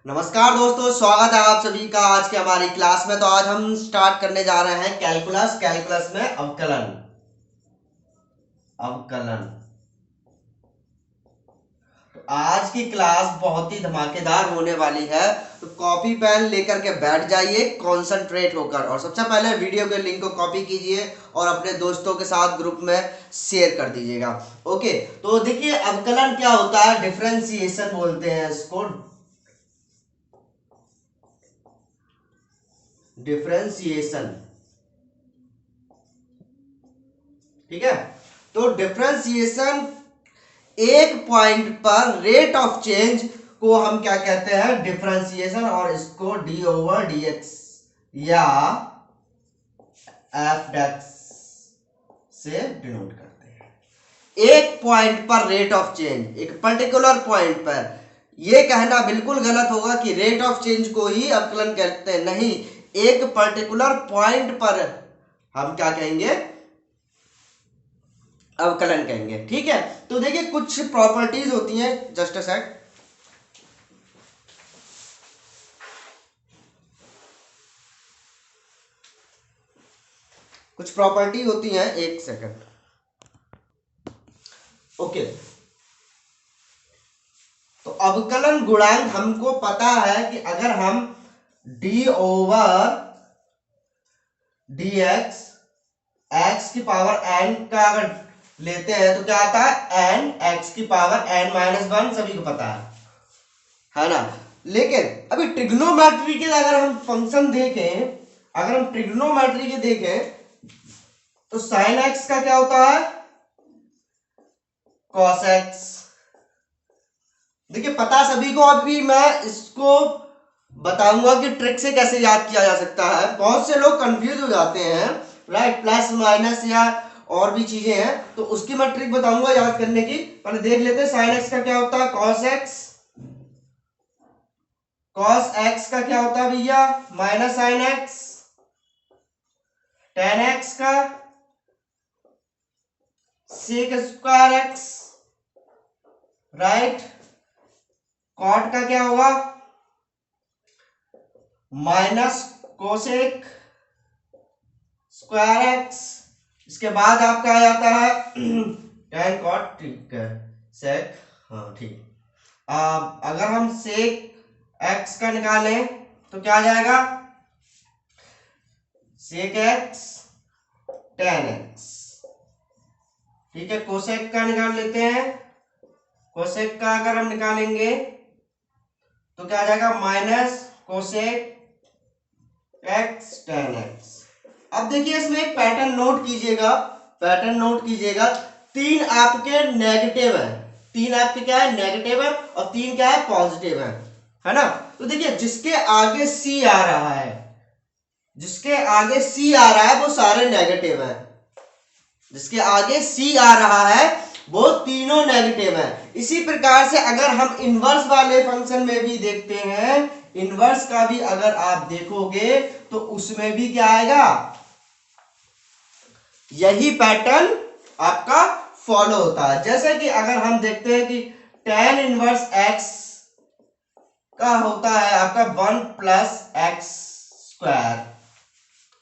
नमस्कार दोस्तों, स्वागत है आप सभी का आज के हमारी क्लास में। तो आज हम स्टार्ट करने जा रहे हैं कैलकुलस में अवकलन। तो आज की क्लास बहुत ही धमाकेदार होने वाली है, तो कॉपी पेन लेकर के बैठ जाइए कॉन्सेंट्रेट होकर। और सबसे पहले वीडियो के लिंक को कॉपी कीजिए और अपने दोस्तों के साथ ग्रुप में शेयर कर दीजिएगा। ओके, तो देखिए अवकलन क्या होता है, डिफरेंशिएशन बोलते हैं इसको। डिफरेंशिएशन, ठीक है। तो डिफरेंशिएशन एक पॉइंट पर रेट ऑफ चेंज को हम क्या कहते हैं, डिफरेंशिएशन, और इसको डी ओवर डी एक्स या एफ डेक्स से डिनोट करते हैं। एक पॉइंट पर रेट ऑफ चेंज, एक पर्टिकुलर पॉइंट पर। यह कहना बिल्कुल गलत होगा कि रेट ऑफ चेंज को ही अवकलन कहते हैं, नहीं, एक पर्टिकुलर पॉइंट पर हम क्या कहेंगे, अवकलन कहेंगे, ठीक है। तो देखिए कुछ प्रॉपर्टीज होती हैं, जस्ट अ सेक। कुछ प्रॉपर्टी होती हैं, एक सेकंड। ओके, तो अवकलन गुणांक हमको पता है कि अगर हम D over D x x की पावर एन का अगर लेते हैं तो क्या आता है, एन एक्स की पावर एन माइनस वन, सभी को पता है ना। लेकिन अभी ट्रिग्नोमेट्री के अगर हम फंक्शन देखें, अगर हम ट्रिग्नोमेट्री के देखें तो साइन एक्स का क्या होता है, कॉस एक्स। देखिए पता सभी को, अभी मैं इसको बताऊंगा कि ट्रिक से कैसे याद किया जा सकता है। बहुत से लोग कंफ्यूज हो जाते हैं, राइट, प्लस माइनस या और भी चीजें हैं, तो उसकी मैं ट्रिक बताऊंगा याद करने की। पहले देख लेते हैं साइन एक्स का क्या होता है, कॉस एक्स। कॉस एक्स का क्या होता है भैया, minus sine X. Tan X का sec square X, right. Cot का क्या होगा, माइनस कोसेक स्क्वायर एक्स। इसके बाद आपका आ जाता है टेन कॉट, ठीक है, सेक, हाँ ठीक। अगर हम सेक एक्स का निकालें तो क्या आ जाएगा, सेक एक्स टेन एक्स, ठीक है। कोसेक का निकाल लेते हैं, कोसेक का अगर हम निकालेंगे तो क्या आ जाएगा, minus cosec x tan x. अब देखिए इसमें एक पैटर्न नोट कीजिएगा, पैटर्न नोट कीजिएगा। तीन आपके नेगेटिव है, तीन आपके क्या है, नेगेटिव है, और तीन क्या है, पॉजिटिव है ना। तो देखिए जिसके आगे सी आ रहा है, जिसके आगे सी आ रहा है वो सारे नेगेटिव है। जिसके आगे सी आ रहा है वो तीनों नेगेटिव है। इसी प्रकार से अगर हम इनवर्स वाले फंक्शन में भी देखते हैं, इनवर्स का भी अगर आप देखोगे तो उसमें भी क्या आएगा, यही पैटर्न आपका फॉलो होता है। जैसे कि अगर हम देखते हैं कि tan इनवर्स x का होता है आपका 1 प्लस एक्स स्क्वायर,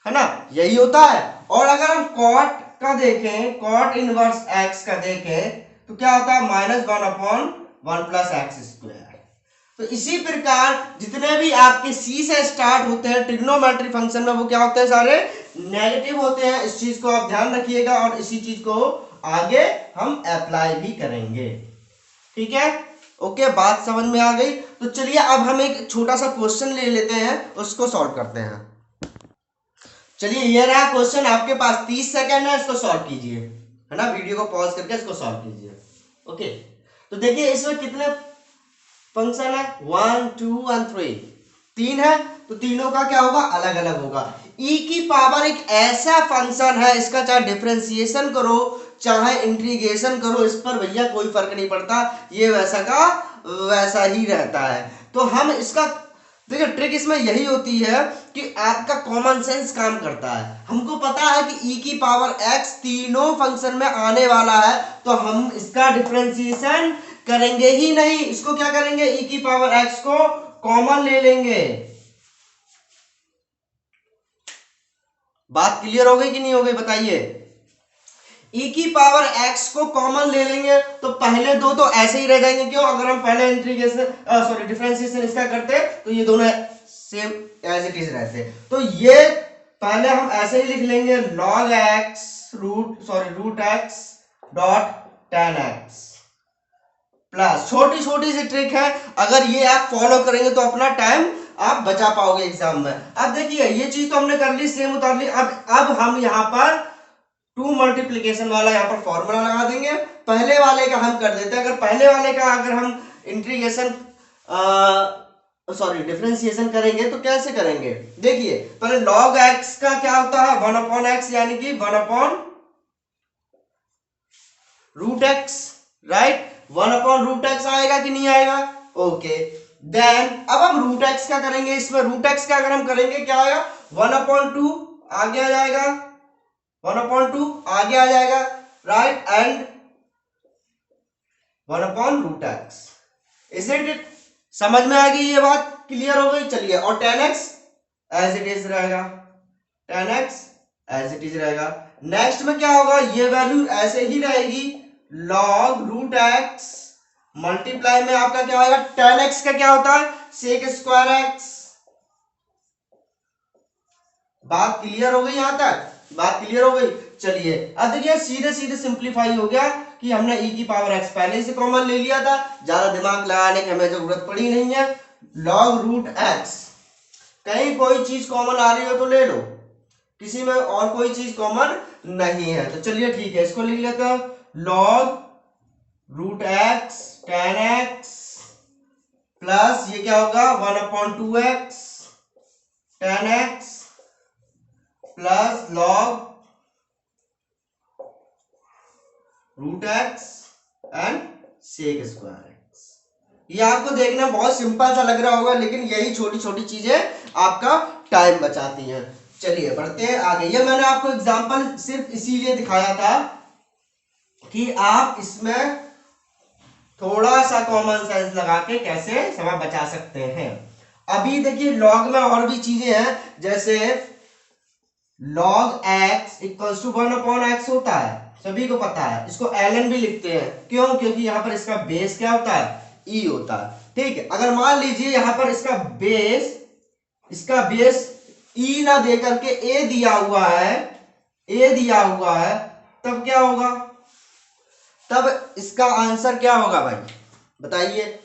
है ना, यही होता है। और अगर हम cot का देखें, cot इनवर्स x का देखें तो क्या होता है, minus one upon 1 plus x square. तो इसी प्रकार जितने भी आपके सी से स्टार्ट होते हैं ट्रिग्नोमेट्री फंक्शन में, वो क्या होते हैं, सारे नेगेटिव होते हैं। इस चीज को आप ध्यान रखिएगा और इसी चीज को आगे हम अप्लाई भी करेंगे, ठीक है। ओके, बात समझ में आ गई। तो चलिए अब हम एक छोटा सा क्वेश्चन ले लेते हैं, उसको सॉल्व करते हैं। चलिए ये रहा क्वेश्चन, आपके पास 30 सेकंड है, इसको सॉल्व कीजिए, है ना। वीडियो को पॉज करके इसको सॉल्व कीजिए। ओके, तो देखिए इसमें कितने फंक्शन है, 1 2 और 3, तीन है, तो तीनों का क्या होगा, अलग अलग होगा। e की पावर एक ऐसा फंक्शन है, इसका चाहे डिफरेंशिएशन करो चाहे इंटीग्रेशन करो, इस पर भैया कोई फर्क नहीं पड़ता, ये वैसा का वैसा ही रहता है। तो हम इसका देखिए ट्रिक इसमें यही होती है कि आपका कॉमन सेंस काम करता है। हमको पता है कि e की पावर x तीनों फंक्शन में आने वाला है, तो हम इसका डिफरेंशिएशन करेंगे ही नहीं। इसको क्या करेंगे, e की पावर x को कॉमन ले लेंगे। बात क्लियर हो गई कि नहीं हो गई बताइए। e की पावर x को कॉमन ले लेंगे तो पहले दो तो ऐसे ही रह जाएंगे। क्यों? अगर हम पहले इंटीग्रेशन डिफरेंशिएशन इसका करते तो ये दोनों सेम एज इट इज रहते। तो ये पहले हम ऐसे ही लिख लेंगे log x root x dot tan x plus, छोटी छोटी सी ट्रिक है, अगर ये आप फॉलो करेंगे तो अपना टाइम आप बचा पाओगे एग्जाम में। अब देखिए ये चीज तो हमने कर ली, सेम उतार ली। अब हम यहाँ पर 2 मल्टीप्लीकेशन वाला यहाँ पर फॉर्मूला लगा देंगे। पहले वाले का हम कर देते हैं। अगर पहले वाले का अगर हम इंटीग्रेशन डिफरेंशिएशन करेंगे तो कैसे करेंगे? देखिए पहले log x का क्या होता है 1/x, यानी कि 1/√x, राइट। 1/√x आएगा कि नहीं आएगा? ओके, देन अब हम √x का करेंगे। इसमें √x का अगर हम करेंगे क्या आएगा 1/2 आगे आ जाएगा, 1/2 आगे आ जाएगा, right, and 1/√x। Isn't it? समझ में आ गई ये बात? क्लियर हो गई? चलिए, और tan x as it is रहेगा, tan x as it is रहेगा। नेक्स्ट में क्या होगा? ये वैल्यू ऐसे ही रहेगी, log√x मल्टीप्लाई में आपका क्या आएगा tan x का क्या होता है sec²x। बात क्लियर हो गई? यहां तक बात क्लियर हो गई? चलिए अब देखिए सीधे सीधे सिंप्लीफाई हो गया कि हमने e की पावर x पहले से कॉमन ले लिया था, ज्यादा दिमाग लगाने की हमें जरूरत पड़ी नहीं है। log√x, कहीं कोई चीज कॉमन आ रही हो तो ले लो, किसी में और कोई चीज कॉमन नहीं है तो चलिए ठीक है, इसको लिख लेते हैं log√x tan x प्लस ये क्या होगा 1/2x tan x plus log√x and sec²x। ये आपको देखना बहुत सिंपल सा लग रहा होगा, लेकिन यही छोटी छोटी चीजें आपका टाइम बचाती हैं। चलिए बढ़ते हैं आगे। ये मैंने आपको एग्जांपल सिर्फ इसीलिए दिखाया था कि आप इसमें थोड़ा सा कॉमन सेंस लगा के कैसे समय बचा सकते हैं। अभी देखिए लॉग में और भी चीजें हैं, जैसे log x equals to 1/x होता है, सभी को पता है। इसको ln भी लिखते हैं, क्यों? क्योंकि यहां पर इसका बेस क्या होता है e होता है, ठीक है। अगर मान लीजिए यहां पर इसका बेस e ना दे करके a दिया हुआ है, तब क्या होगा? तब इसका आंसर क्या होगा भाई बताइए?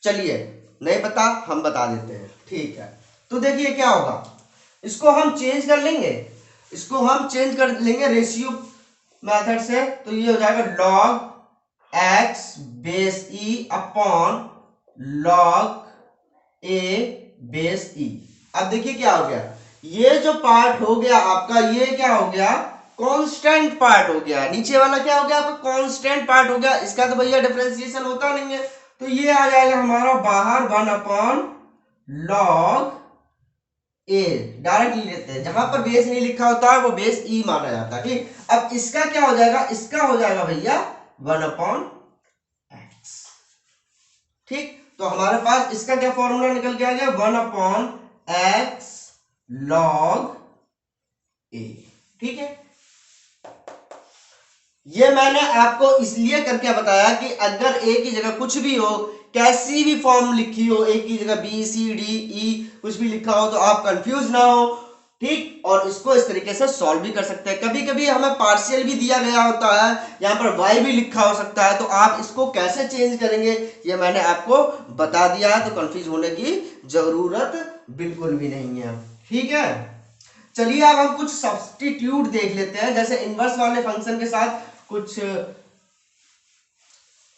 चलिए नहीं पता, हम बता देते हैं, ठीक है। तो देखिए क्या होगा, इसको हम चेंज कर लेंगे, रेशियो मेथड से। तो ये हो जाएगा log x base e upon log a base e। अब देखिए क्या हो गया, ये जो पार्ट हो गया आपका, ये क्या हो गया कांस्टेंट पार्ट हो गया। नीचे वाला क्या हो गया आपका कांस्टेंट पार्ट हो गया। इसका तो भैया डिफरेंशिएशन होता नहीं है, तो ये आ जाएगा हमारा बाहर 1/log a। डायरेक्ट लेते हैं, जहां पर बेस नहीं लिखा होता है वो बेस e माना जाता है, ठीक। अब इसका क्या हो जाएगा? इसका हो जाएगा भैया 1/x, ठीक। तो हमारे पास इसका क्या फॉर्मूला निकल के आ गया 1/x log a, ठीक है। ये मैंने आपको इसलिए करके बताया कि अगर a की जगह कुछ भी हो, कैसी भी फॉर्म लिखी हो, a की जगह b c d e कुछ भी लिखा हो, तो आप कंफ्यूज ना हो, ठीक। और इसको इस तरीके से सॉल्व भी कर सकते हैं। कभी कभी हमें पार्शियल भी दिया गया होता है, यहाँ पर y भी लिखा हो सकता है, तो आप इसको कैसे चेंज करेंगे ये मैंने आपको बता दिया है, तो कंफ्यूज होने की जरूरत बिल्कुल भी नहीं है, ठीक है। चलिए अब हम कुछ सब्स्टिट्यूट देख लेते हैं। जैसे इनवर्स वाले फंक्शन के साथ कुछ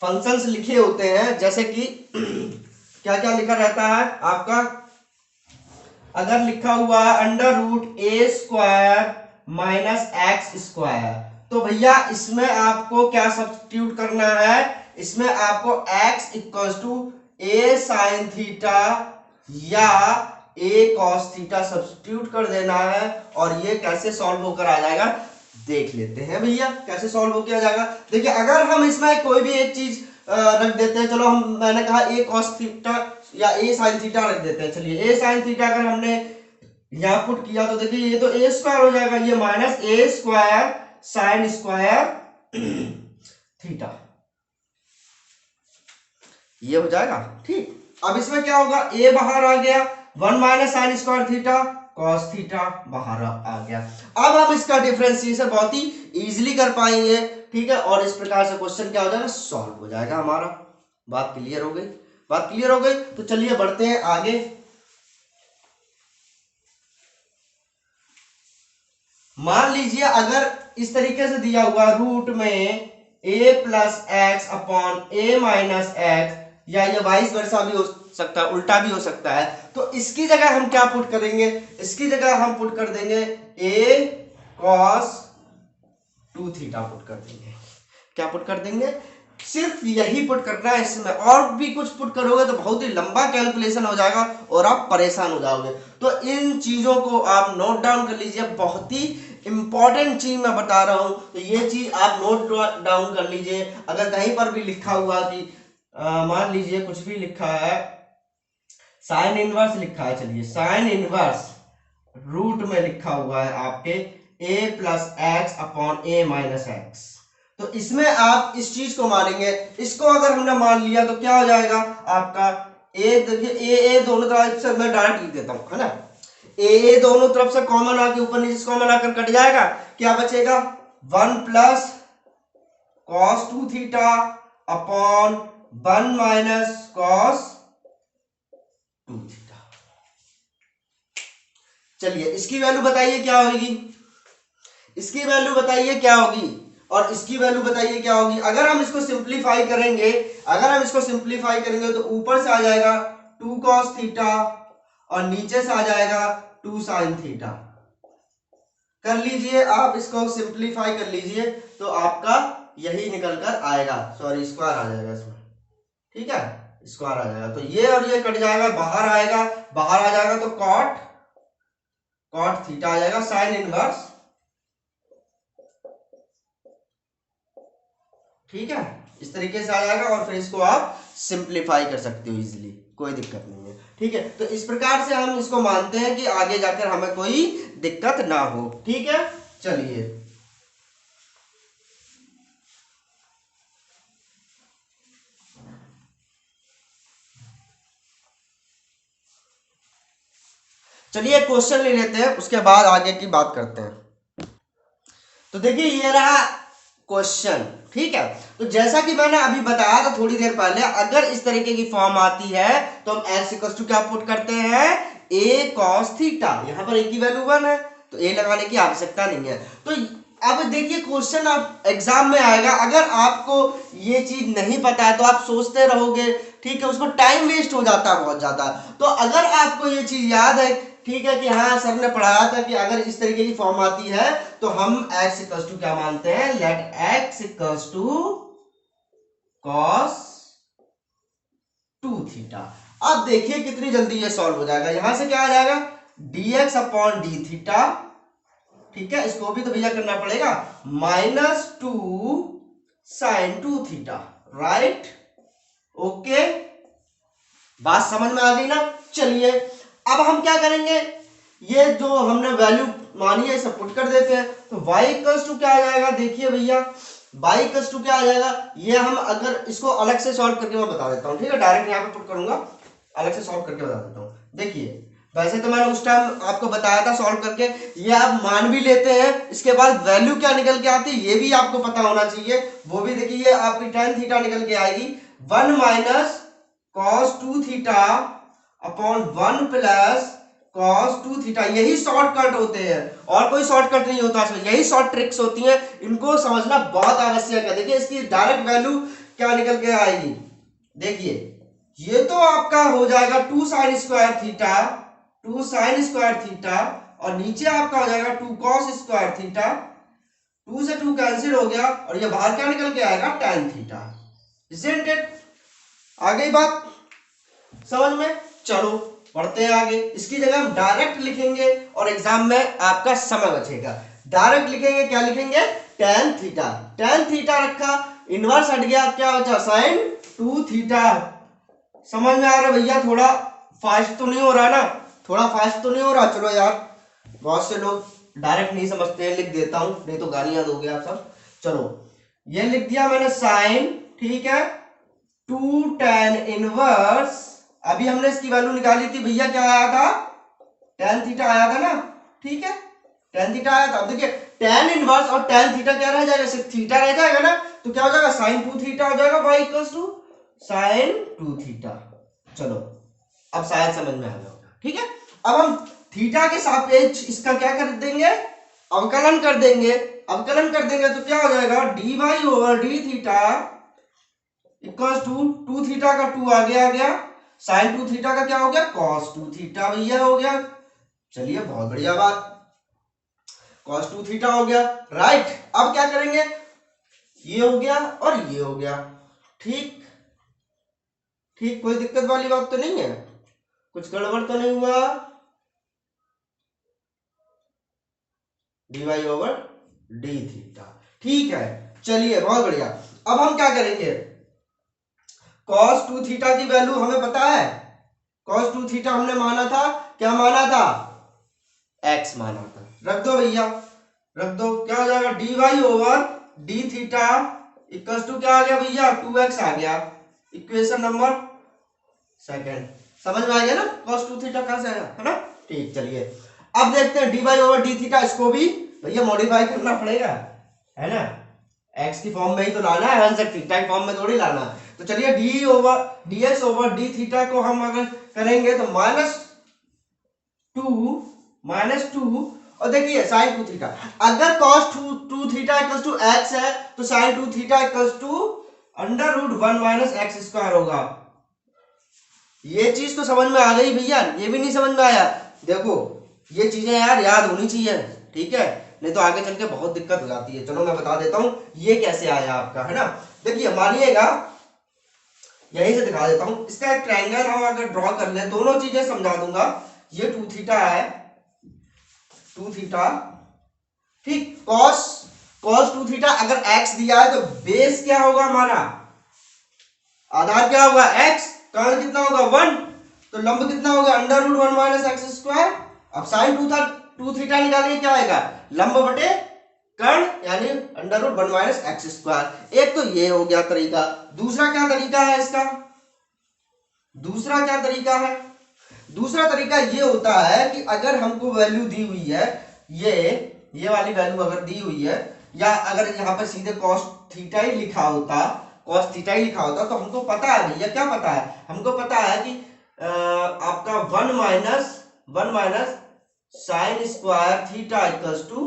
फंक्शंस लिखे होते हैं, जैसे कि क्या क्या लिखा रहता है आपका, अगर लिखा हुआ है √a² - x², तो भैया इसमें आपको क्या सब्स्टिट्यूट करना है? इसमें आपको x equals to a sin theta या a cos थीटा सब्स्टिट्यूट कर देना है, और ये कैसे सॉल्व होकर आ जाएगा देख लेते हैं भैया, कैसे सॉल्व हो किया जाएगा। देखिए अगर हम इसमें कोई भी एक चीज रख देते हैं, चलो हम मैंने कहा ए कॉस थीटा या ए साइन थीटा रख देते हैं। चलिए ए साइन थीटा अगर हमने यहाँ पुट किया तो देखिए ये तो ए स्क्वायर हो जाएगा, ये माइनस ए स्क्वायर साइन स्क्वायर थीटा, ये हो जाएगा ठीक। अब इसमें क्या होगा, ए बाहर आ गया, 1 minus sine square theta cos theta बाहर आ गया। अब हम इसका डिफरेंशिएशन बहुत ही इजीली कर पाएंगे, ठीक है, और इस प्रकार से क्वेश्चन क्या हो जाएगा, सॉल्व हो जाएगा हमारा। बात क्लियर हो गई, बात क्लियर हो गई। तो चलिए बढ़ते हैं आगे। मान लीजिए अगर इस तरीके से दिया हुआ रूट में a plus x upon A minus x, या ये वाइस वर्सा भी हो सकता है, उल्टा भी हो सकता है, तो इसकी जगह हम क्या पुट करेंगे, इसकी जगह हम पुट कर देंगे a cos 2 थीटा पुट कर देंगे। क्या पुट कर देंगे, सिर्फ यही पुट करना है, इसमें और भी कुछ पुट करोगे तो बहुत ही लंबा कैलकुलेशन हो जाएगा और आप परेशान हो जाओगे। तो इन चीजों को आप नोट डाउन कर लीजिए, बहुत ही इंपॉर्टेंट चीज मैं बता रहा हूं, तो ये चीज आप नोट डाउन कर लीजिए। अगर कहीं पर भी लिखा हुआ कि मान लीजिए कुछ भी लिखा है, साइन इनवर्स लिखा है, चलिए साइन इनवर्स रूट में लिखा हुआ है आपके a plus x upon A minus x, तो इसमें आप इस चीज को मानेंगे। इसको अगर हमने मान लिया तो क्या हो जाएगा आपका a, देखिए ए दोनों तरफ से मैं डायरेक्ट लिख देता हूं, है ना, ए दोनों तरफ से कॉमन आके ऊपर नीचे कॉमन आकर कट जाएगा, क्या बचेगा 1 plus cos 2 theta upon 1 minus cos 2 theta. चलिए इसकी वैल्यू बताइए क्या होगी, इसकी वैल्यू बताइए क्या होगी, और इसकी वैल्यू बताइए क्या होगी। अगर हम इसको सिंप्लीफाई करेंगे, अगर हम इसको सिंप्लीफाई करेंगे तो ऊपर से आ जाएगा 2 cos थीटा और नीचे से आ जाएगा 2 sin थीटा। कर लीजिए आप, इसको सिंप्लीफाई कर लीजिए तो आपका यही निकल कर आएगा, सॉरी स्क्वायर आ जाएगा इसमें, ठीक है, स्क्वायर आ जाएगा, तो ये और ये कट जाएगा, बाहर आएगा, बाहर आ जाएगा तो कॉट थीटा आ जाएगा साइन इनवर्स, ठीक है, इस तरीके से आ जाएगा। और फिर इसको आप सिंप्लीफाई कर सकते हो इजीली, कोई दिक्कत नहीं है, ठीक है। तो इस प्रकार से हम इसको मानते हैं कि आगे जाकर हमें कोई दिक्कत ना हो, ठीक है। चलिए चलिए क्वेश्चन ले लेते हैं, उसके बाद आगे की बात करते हैं। तो देखिए ये रहा क्वेश्चन, ठीक है। तो जैसा कि मैंने अभी बताया था थोड़ी देर पहले, अगर इस तरीके की फॉर्म आती है तो हम x इक्वल टू क्या पुट करते हैं, a cos थीटा, यहां पर a की वैल्यू 1 है तो a लगाने की आवश्यकता नहीं है। तो अब देखिए क्वेश्चन आप एग्जाम में आएगा, अगर आपको ये चीज नहीं पता है तो आप सोचते रहोगे, ठीक है, उसको टाइम वेस्ट हो जाता है बहुत ज्यादा। तो अगर आपको ये चीज याद है, ठीक है, कि हाँ सर ने पढ़ाया था कि अगर इस तरीके की फॉर्म आती है तो हम x इक्वल टू क्या मानते हैं, let x equal to cos 2 theta. अब देखिए कितनी जल्दी ये सॉल्व हो जाएगा, यहां से क्या आ जाएगा dx अपॉन डी थीटा, ठीक है, इसको भी तो भैया करना पड़ेगा, -2 sin 2 थीटा, राइट, ओके, बात समझ में आ गई ना। चलिए अब हम क्या करेंगे, ये जो हमने वैल्यू मानी है इसे पुट कर देते हैं, तो y इक्वल्स टू क्या आ जाएगा, देखिए भैया y इक्वल्स टू क्या आ जाएगा, ये हम अगर इसको अलग से सॉल्व करके मैं बता देता हूं, ठीक है, डायरेक्ट यहाँ पे पुट करूंगा, अलग से सॉल्व करके बता देता हूं। देखिए वैसे तो मैंने उस टाइम आपको बताया था सॉल्व करके, ये आप मान भी लेते हैं, इसके बाद वैल्यू क्या निकल के आती है ये भी आपको पता होना चाहिए, वो भी देखिए आपकी tan थीटा निकल के आएगी 1 minus cos 2 theta upon 1 plus cos 2 theta. यही शॉर्टकट होते हैं और कोई शॉर्टकट नहीं होता, यही शॉर्ट ट्रिक्स होती हैं, इनको समझना बहुत आवश्यक है। देखिए इसकी डायरेक्ट वैल्यू क्या निकल के आएगी, देखिए ये तो आपका हो जाएगा 2 sin square theta, 2 sin square theta, और नीचे आपका हो जाएगा 2 cos स्क्वायर थीटा, 2 से 2 कैंसिल हो गया और ये बाहर क्या निकल के आएगा tan थीटा, इजंट इट। आ गई बात समझ में, चलो बढ़ते हैं आगे। इसकी जगह हम डायरेक्ट लिखेंगे और एग्जाम में आपका समय बचेगा। डायरेक्ट लिखेंगे, क्या लिखेंगे, tan थीटा, tan थीटा रखा, इनवर्स हट गया, क्या बचा sin 2 थीटा। समझ में आ रहा है भैया? थोड़ा फास्ट तो नहीं हो रहा ना? थोड़ा फास्ट तो नहीं हो रहा? चलो यार, बहुत से लोग डायरेक्ट नहीं समझते हैं, लिख देता हूं, नहीं तो गालियां दोगे आप सब। चलो ये लिख दिया मैंने साइन, ठीक है, 2 tan इनवर्स। अभी हमने इसकी वैल्यू निकाली थी भैया, क्या आया था? tan थीटा आया था ना, ठीक है, tan थीटा आया था। अब देखिए tan इनवर्स और tan थीटा क्या रह जाएगा? सिर्फ थीटा रह जाएगा ना, तो क्या हो जाएगा? sin 2 थीटा हो जाएगा, y equals to sin 2 theta. चलो अब शायद समझ में आ गया होगा, ठीक है। अब हम थीटा के सापेक्ष इसका क्या कर देंगे? अवकलन कर देंगे। अवकलन कर देंगे तो क्या हो जाएगा? dy over D theta equals to 2 theta का 2 आगे आ गया, sin 2 थीटा का क्या हो गया? cos 2 थीटा भैया हो गया। चलिए बहुत बढ़िया बात, cos 2 थीटा हो गया, राइट। अब क्या करेंगे? ये हो गया और ये हो गया, ठीक ठीक, कोई दिक्कत वाली बात तो नहीं है? कुछ गड़बड़ तो नहीं हुआ? dy ओवर डी थीटा, ठीक है। चलिए बहुत बढ़िया। अब हम क्या करेंगे? cos 2 थीटा की वैल्यू हमें पता है, cos 2 थीटा हमने माना था, क्या माना था? x माना था। रख दो भैया, रख दो। क्या हो जाएगा? dy over D theta equals to क्या आ गया भैया? 2x आ गया। Equation number second. समझ में आ गया ना cos 2 थीटा कहां से आया, है ना? ठीक, चलिए अब देखते हैं dy ओवर डी थीटा। इसको भी भैया मॉडिफाई करना पड़ेगा, है ना? x की फॉर्म में ही तो लाना है, आंसर थीटा की फॉर्म में थोड़ी लाना है। तो चलिए dx ओवर डी थीटा को हम अगर करेंगे तो -2 और देखिए sin 2 थीटा। अगर cos 2 theta equals to x है तो sin 2 theta equals to √1 - x square होगा। ये चीज तो समझ में आ गई भैया? ये भी नहीं समझ में आया? देखो ये चीजें यार याद होनी चाहिए, ठीक है, नहीं तो आगे चल के बहुत दिक्कत हो जाती है। चलो मैं बता देता हूं ये कैसे आया आपका, है ना? देखिए मानिएगा, यहीं से दिखा देता हूं। इसका एक ट्रायंगल हम अगर ड्रॉ कर ले, दोनों चीजें समझा दूंगा। ये 2 थीटा है, 2 थीटा, ठीक। cos 2 थीटा अगर x दिया है तो बेस क्या होगा हमारा? आधार क्या होगा? x। कर्ण कितना होगा? 1। तो लंब कितना होगा? √1 - x स्क्वायर। अब sin 2 थीटा निकालिए, क्या आएगा? लंब बटे कर्ण यानी √1 - x स्क्वायर। एक तो ये हो गया तरीका। दूसरा क्या तरीका है इसका? दूसरा क्या तरीका है? दूसरा तरीका ये होता है कि अगर हमको वैल्यू दी हुई है, ये वाली वैल्यू अगर दी हुई है, या अगर यहाँ पर सीधे cos थीटा ही लिखा होता, cos थीटा ही लिखा होता, तो हमको पता है भैया, क्या पता है? हमको पता है कि आपका 1 minus sine square theta equals to,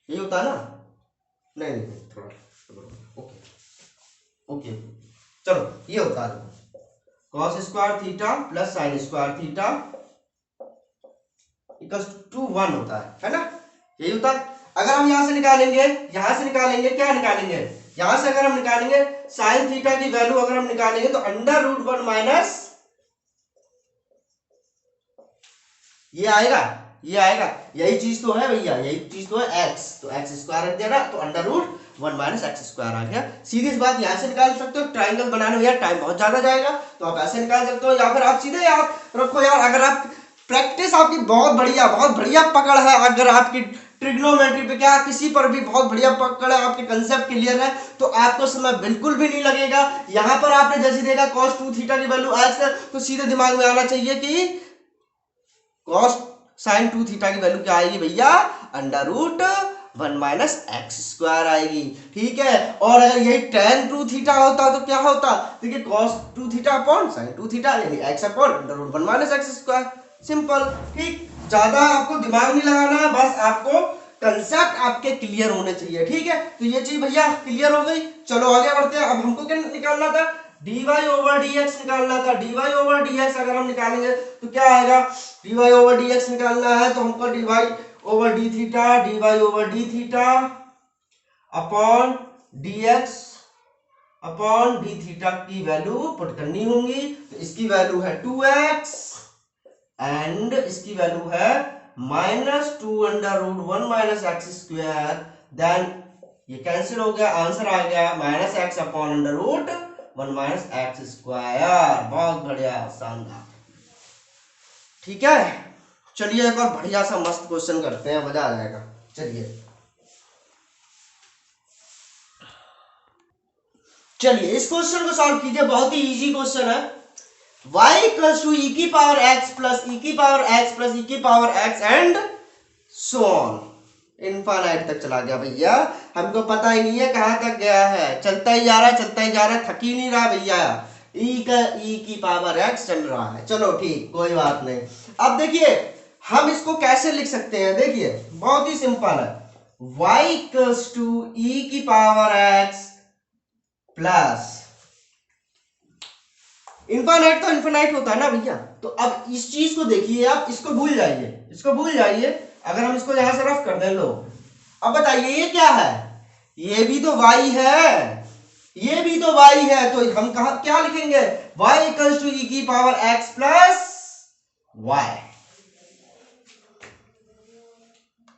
ये होता है ना? नहीं, थोड़ा ओके ओके, चलो ये होता है cos square theta plus sine square theta equals to 1 होता है ना? यही होता है। अगर हम यहां से निकालेंगे, क्या निकालेंगे? यहां से अगर हम निकालेंगे साइन थीटा की वैल्यू, अगर हम निकालेंगे तो √1 माइनस ये आएगा, यही चीज तो है भैया, यही चीज तो है x। तो x स्क्वायर रख दिया ना, तो √1 माइनस x स्क्वायर आ गया। सीधी सी बात, यहां से निकाल सकते हो। ट्राइंगल बनाने में यार टाइम बहुत ज्यादा जाएगा, तो आप ऐसे निकाल सकते हो, या फिर आप सीधे याद रखो यार, अगर आप प्रैक्टिस आपकी बहुत बढ़िया पकड़ है, अगर आपकी ट्रिग्नोमेट्री पे क्या किसी पर भी बहुत बढ़िया पकड़ है, आपके कंसेप्ट क्लियर है, तो आपको समय बिल्कुल भी नहीं लगेगा। यहां पर आपने जैसे देखा cos 2 थीटा की वैल्यू x है, तो सीधे दिमाग में आना चाहिए कि cos sin 2 थीटा की वैल्यू क्या आएगी भैया? √1 माइनस x स्क्वायर आएगी, ठीक है। और अगर यही tan 2 थीटा होता तो क्या होता? देखिए cos 2 theta upon sin 2 theta यानी x upon √1 minus x square. Simple, ठीक। ज्यादा आपको दिमाग नहीं लगाना है, बस आपको कंसेप्ट आपके क्लियर होने चाहिए, ठीक है। तो ये चीज भैया क्लियर हो गई। चलो आगे बढ़ते हैं। अब हमको क्या निकालना था? dy ओवर dx निकालना था। dy ओवर dx अगर हम निकालेंगे तो क्या आएगा? dy ओवर dx निकालना है तो हमको dy over D theta upon dx upon D theta की वैल्यू पुट करनी होंगी। तो इसकी वैल्यू है 2x एंड इसकी वैल्यू है -2 √1 माइनस x स्क्वायर। देन ये कैंसिल हो गया, आंसर आ गया minus X upon under root 1 minus X square. बहुत बढ़िया, शानदार। ठीक है, चलिए एक और बढ़िया सा मस्त क्वेश्चन करते हैं, मजा आ जाएगा। चलिए इस क्वेश्चन को सॉल्व कीजिए, बहुत ही इजी क्वेश्चन है। y इक्वल्स टू ई की पावर x प्लस ई की पावर x प्लस ई की power x and so on, infinite तक चला गया भैया। हमको पता ही नहीं है कहां तक गया है, चलता ही जा रहा है, चलता ही जा रहा है, थक ही नहीं रहा भैया। ई की पावर x चल रहा है। चलो ठीक, कोई बात नहीं। अब देखिए हम इसको कैसे लिख सकते हैं, देखिए बहुत ही सिंपल है। y इक्वल्स टू ई की पावर x प्लस इनफाइनाइट तो इनफाइनाइट होता है ना भैया। तो अब इस चीज को देखिए, आप इसको भूल जाइए, इसको भूल जाइए। अगर हम इसको यहां से रफ कर दें, लो अब बताइए ये क्या है, ये भी तो y है, ये भी तो y है, तो हम कहा क्या लिखेंगे, y इक्वल्स टू ई की power x plus y।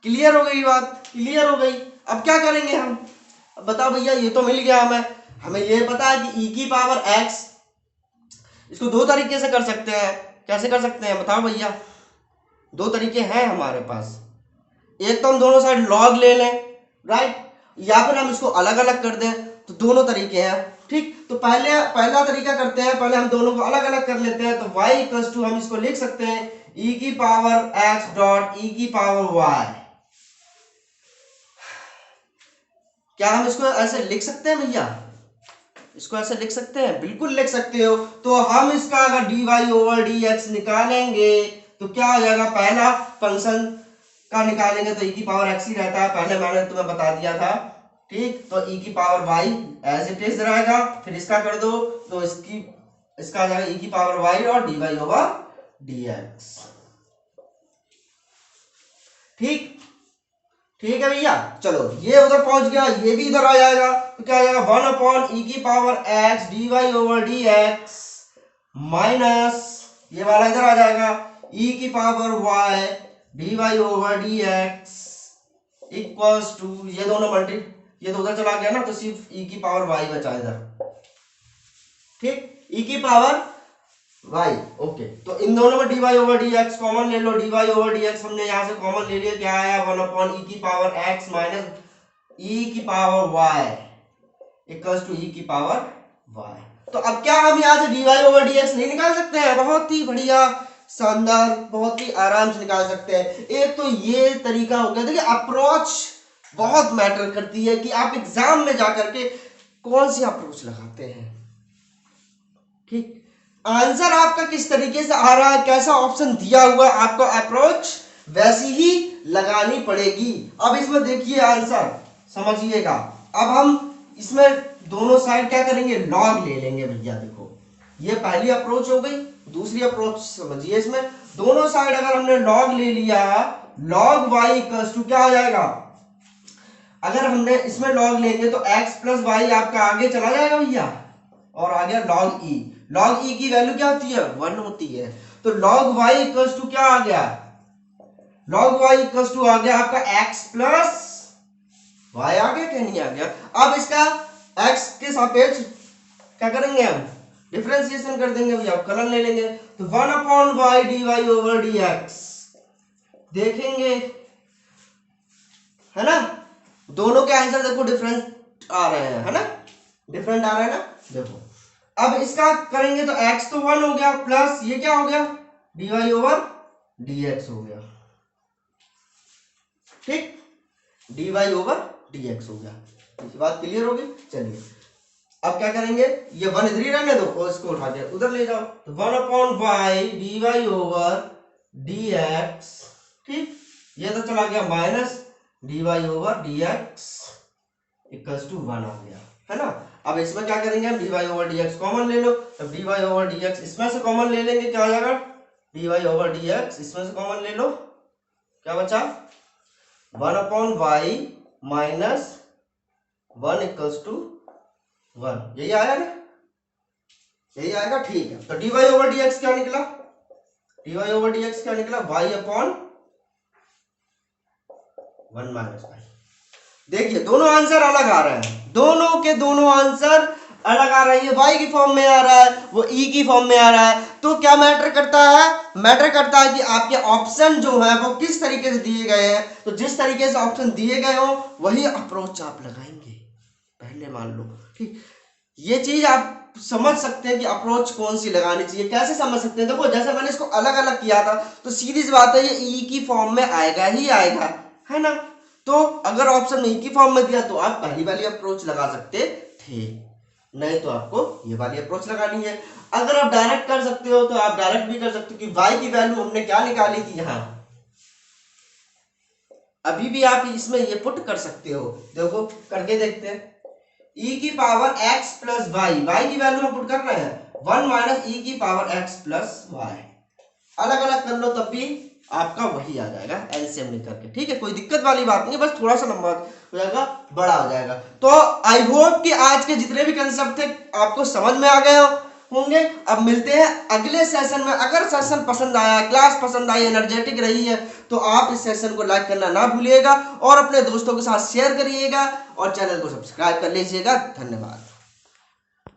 Clear हो गई बात, क्लियर हो गई। अब क्या करेंगे हम, अब बताओ भैया, ये तो मिल गया हमें ये पता है कि e की पावर x, इसको दो तरीके से कर सकते हैं। कैसे कर सकते हैं बताओ भैया, दो तरीके हैं हमारे पास। एक तो हम दोनों साइड log ले लें, राइट, या फिर हम इसको अलग अलग कर दें, तो दोनों तरीके हैं। ठीक, तो पहला तरीका करते हैं, पहले हम दोनों को अलग अलग कर लेते हैं। तो y इक्वल्स टू हम इसको लिख सकते हैं e की पावर x डॉट e की पावर y। क्या हम इसको ऐसे लिख सकते हैं भैया, इसको ऐसे लिख सकते हैं, बिल्कुल लिख सकते हो। तो हम इसका अगर dy ओवर dx निकालेंगे तो क्या हो जाएगा, पहला फंक्शन का निकालेंगे तो e की पावर x ही रहता है, पहले मैंने तुम्हें बता दिया था। ठीक, तो e की power y as it is रहेगा, फिर इसका कर दो तो इसका आ जाएगा e की पावर y और dy ओवर dx। ठीक, ठीक है भैया। चलो ये उधर पहुंच गया, ये भी इधर आ जाएगा, तो क्या आ जाएगा 1 अपॉन ई की power x dy over dx minus ये वाला इधर आ जाएगा e की power y dy over dx equals to ये दोनों मल्टी, ये तो उधर चला गया ना, तो सिर्फ e की पावर y बचा इधर। ठीक, e की पावर y, ओके। तो इन दोनों में dy ओवर dx कॉमन ले लो, dy ओवर dx हमने यहां से कॉमन ले लिया, क्या आया 1 अपॉन e की पावर x माइनस e की power y equals to e की पावर y। तो अब क्या हम यहां से dy ओवर dx नहीं निकाल सकते हैं, बहुत ही बढ़िया, शानदार, बहुत ही आराम से निकाल सकते हैं। एक तो ये तरीका हो गया। देखिए अप्रोच बहुत मैटर करती है कि आप एग्जाम में जाकर के कौन सी अप्रोच लगाते हैं। ठीक, आंसर आपका किस तरीके से आ रहा है, कैसा ऑप्शन दिया हुआ, आपको अप्रोच वैसी ही लगानी पड़ेगी। अब इसमें देखिए आंसर समझिएगा। अब हम इसमें दोनों साइड क्या करेंगे, लॉग ले लेंगे भैया। देखो ये पहली अप्रोच हो गई, दूसरी अप्रोच समझिए। इसमें दोनों साइड अगर हमने लॉग ले लिया, लॉग y इक्वल्स टू क्या हो जाएगा, अगर हमने इसमें लॉग लेंगे तो x प्लस वाई आपका आगे चला जाएगा भैया, और आ गया लॉग e। लॉग e की वैल्यू क्या होती है, 1 होती है। तो log y इक्वल्स टू क्या आ गया, log y इक्वल्स टू आ गया आपका x प्लस y, आ गया क्या नहीं आ गया। अब इसका x के सापेक्ष क्या करेंगे हम, डिफरेंशिएशन कर देंगे भैया, कलन ले लेंगे। तो 1 upon y dy over dx देखेंगे, है ना, दोनों के आंसर देखो डिफरेंट आ रहे हैं, है ना, डिफरेंट आ रहे हैं ना। देखो अब इसका करेंगे तो x तो 1 हो गया, प्लस ये क्या हो गया dy ओवर dx हो गया। ठीक, dy ओवर dx हो गया, ये बात क्लियर होगी। चलिए अब क्या करेंगे, ये 1 इधर ही रहने दो और इसको उठा के उधर ले जाओ। तो 1 upon y dy over dx, ठीक, ये तो चला गया minus dy over dx equals to 1 आ गया, है ना। अब इसमें क्या करेंगे हम, dy ओवर dx कॉमन ले लो। अब dy ओवर dx इसमें से कॉमन ले लेंगे, क्या हो जाएगा dy ओवर dx इसमें से कॉमन ले लो, क्या बचा 1 upon y minus 1 equals to 1, यही आया ना, यही आएगा। ठीक है, तो dy ओवर dx क्या निकला, dy ओवर dx क्या निकला, y अपॉन 1 माइनस y। देखिए दोनों आंसर अलग आ रहे हैं, दोनों के दोनों आंसर अलग आ रही है, y की फॉर्म में आ रहा है, वो e की फॉर्म में आ रहा है। तो क्या मैटर करता है, मैटर करता है कि आपके ऑप्शन जो है वो किस तरीके से दिए गए हैं। तो जिस तरीके से ऑप्शन दिए गए हो वही अप्रोच आप लगाएंगे, पहले मान लो। ठीक, ये चीज आप समझ सकते हैं कि अप्रोच कौन सी लगानी चाहिए। कैसे समझ सकते हैं, देखो जैसे मैंने इसको अलग अलग किया था तो सीधी सी बात है ये ई की फॉर्म में आएगा ही आएगा, है ना। तो अगर ऑप्शन में ई की फॉर्म में दिया तो आप पहली वाली अप्रोच लगा सकते थे, नहीं तो आपको ये वाली अप्रोच लगानी है। अगर आप डायरेक्ट कर सकते हो तो आप डायरेक्ट भी कर सकते हो कि y की वैल्यू हमने क्या निकाली थी यहाँ, अभी भी आप इसमें ये पुट कर सकते हो। देखो करके देखते हैं, e की power x plus Y, Y की वैल्यू हम पुट कर रहे हैं 1 माइनस ई की पावर x प्लस वाई, अलग अलग कर लो तब भी आपका वही आ जाएगा एलसीएम निकल के। ठीक है, कोई दिक्कत वाली बात नहीं है, बस थोड़ा सा लंबा हो जाएगा, बड़ा हो जाएगा। तो आई होप कि आज के जितने भी कंसेप्ट थे आपको समझ में आ गए होंगे। अब मिलते हैं अगले सेशन में। अगर सेशन पसंद आया, क्लास पसंद आई, एनर्जेटिक रही है तो आप इस सेशन को लाइक करना ना भूलिएगा और अपने दोस्तों के साथ शेयर करिएगा और चैनल को सब्सक्राइब कर लीजिएगा। धन्यवाद।